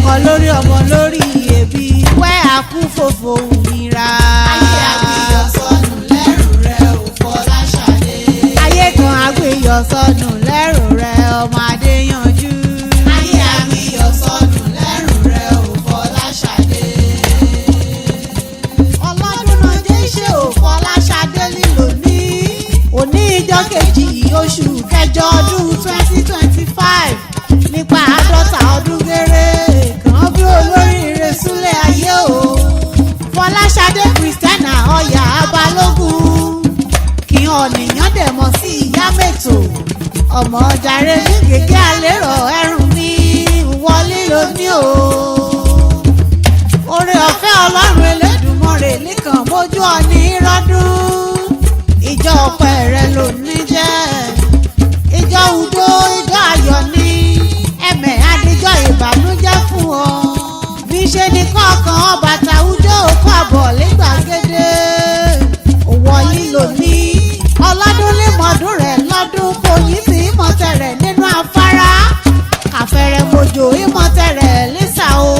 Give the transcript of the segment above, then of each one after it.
ọkọ lórí ọmọ lórí ebi wẹ́ àkúfòfò òmìnira. ayé àgbéyọ̀ sọnù lẹ́rù rẹ ò Fọláṣadé. ayé kan àgbéyọ̀ sọnù lẹ́rù rẹ ọmọ Adéyanjú. ayé àgbéyọ̀ sọnù lẹ́rù rẹ ò Fọláṣadé. ọlọ́dúnrún ṣe ò Fọláṣadé lílò ní òní ìjọ kejì oṣù kẹjọ ọdún 2025 nípa 50 ọdún géré kan bí olóríire súnlé ayé o Fọláṣadé Christiana ọ̀yà Balogun kí ọ̀nìyàn dẹ̀ mọ̀ sí ìyá mẹ́tò ọmọ jàre ní gègé àlérò ẹrù mi wọlé lóní o oore ọ̀fẹ́ Ọlọ́run Elédùmarè nìkan mójú ọ̀ní rọ́dún ìjọ ọpẹ́ rẹ ló ní jẹ́ ìjọ udo ìjọ ayọ̀ ní ẹ̀mẹ̀ adijọ́ ìbànújẹ́ fún ọ bí ṣe ní kọ̀ọ̀kan ọbàtà udo òkú àbọ̀ lẹ́gbàgede òwò lílò ní ọlọ́dún límọ̀ọ́dún rẹ̀ lọ́dún fòyí sí ìmọ̀tẹ̀ rẹ̀ nínú afárá àfẹ̀rẹ̀ mojò ìmọ̀tẹ̀ rẹ̀ lẹ́sà o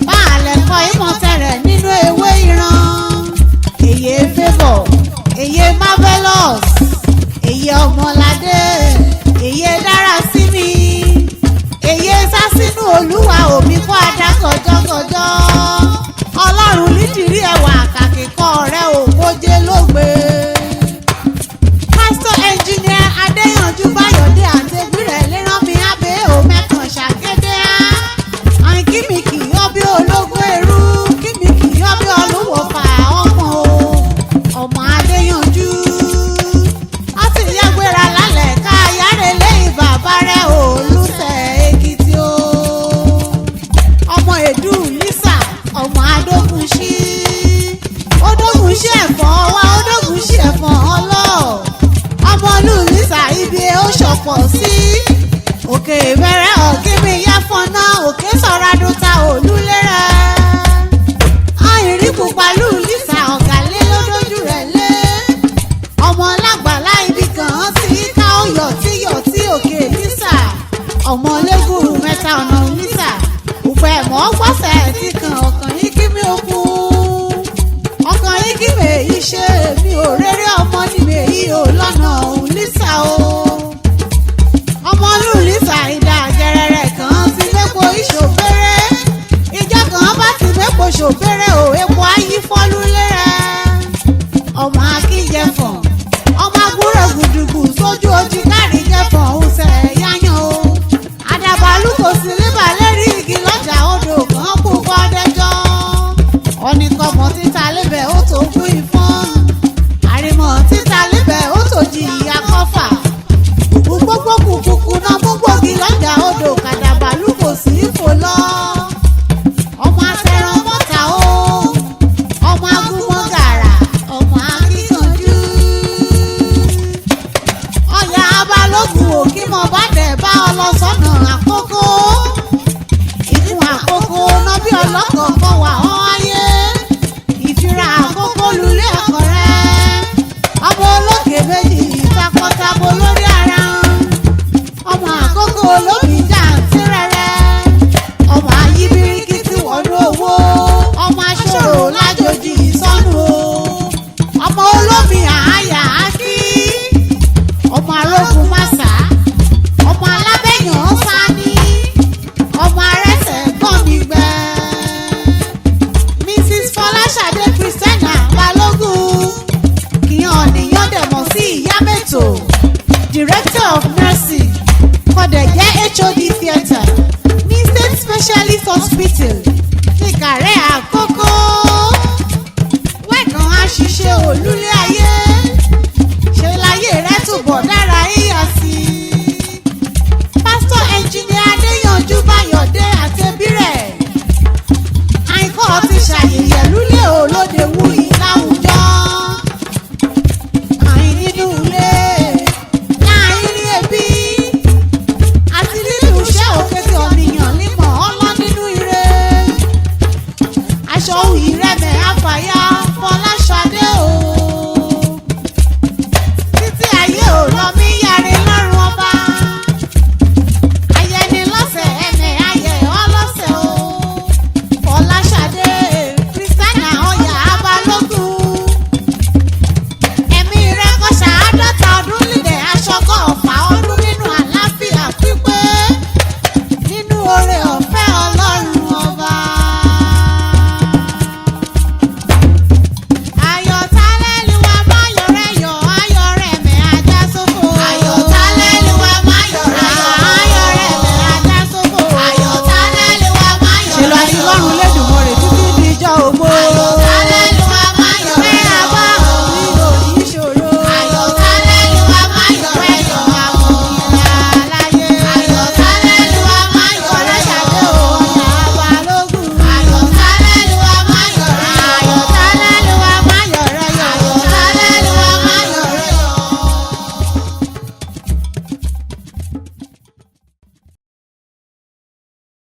báàlẹ̀ kọ́ ìmọ̀tẹ̀ rẹ̀ nínú ewé ìran èyí favour èyí marvelous èyí ọmọládé èyí dára sí mi èyí sásínú olúwa òbí kọ́ adá gọjọ́gọjọ́ ọlọ́run nídìrí ẹwà kàkíkọ́ rẹ ògbójé lógbe pásítọ̀ ẹnjìnìà adéyanjú báyọ̀dé àtẹ̀gbìrẹ̀ lérànmí abẹ́ òmẹ́kàn ṣàgédé á àìkímìkì ọbí ológun ẹrú kímìkì ọbí olúwọ̀fà ọmọ o ọmọ adéyanjú ó sì yẹgbẹ́ra lálẹ́ ká yára lẹ́yìn bàbá rẹ̀ olùsẹ̀ èkìtì o ọmọ èdú lísà ọmọ adógunṣí odógunṣí ẹ̀fọ́ wá odógunṣí ẹ̀fọ́ ọlọ́ ọmọ olú lísà ibi ó ṣọ̀pọ̀ sí òkè ìbẹ̀rẹ̀ ọ̀gẹ́mi yẹ́fọ́nà òkè sọ̀ràdúta òlúlérẹ̀ àìrí pupa lù lísà ọ̀gálé lódójú rẹ̀ lé ọmọ lágbàlá ibi kan tí ká ó yọ̀tí òkè lísà ọmọ lẹ́gùrù mẹ́ta ọ̀nà lísà òpè ẹ̀mọ́ gbọ́sẹ̀ ti kan ọkàn yìí kí mi ò kú ọkàn yìí kí mi èyí ṣe mi ò rere ọmọ ni mi èyí ò lọ́nà òun lísà o ọmọ lù lísà ìdá gẹrẹrẹ kan ti mẹ́po ìṣòfèrè ìjọ kan bá ti mẹ́po ṣòfèrè ò epo ayí fọ́lú lérẹ̀ ọmọ akíjẹfọ̀n ọmọ agúrò gùdùgù sójú ojú kárí jẹfọ̀n ọ̀sẹ̀ yáyan o àdàbàlù kò sí níbà lérí igi lọ́jà odò kan kú kọ́dẹ́jọ́ ọ̀nìkọ̀mọ̀ títa lébẹ̀ ó tó gún ìfọ́n àrìmọ̀ títa lébẹ̀ ó tó jìyà kọfà gbogbo kùkùkù náà mú gbòógì lọ́jà odò kàdàbàlù kò sí ìfò lọ ọmọ atẹran mọ́ta o ọmọ agúnmọ́ gàrà ọmọ akíkanjú ọ̀yà Balógun òkè mọ̀ bá dẹ̀ bá ọ lọ sọ́nà àkókò Ikun-Akoko náà bí ọlọ́kọ̀ kọ́ wà ọ́ ayé Ifira-Akoko lulẹ̀ ọkọ̀ rẹ̀ ọmọ olókè méjì takọtabo lórí ara ọmọ àkókò olómi jàǹtí rẹ̀rẹ̀ ọmọ ayíbíríkì tí wọ́n ní owó ọmọ aṣọ́rò lájòjì sọ́nù o ọmọ olómi àáyá ákí ọmọ arógun màsà ọmọ alábẹ́yàn sáni ọmọ arẹ́sẹ̀ gbọ́n mi gbẹ. Mrs. Folashade Christiana Balogun kí ọ̀nìyàn dẹ̀ mọ̀ sí ìyá mẹ́tò Director of Nursing kọ́dẹ̀ jẹ́ HOD Theatre ní State Specialist Hospital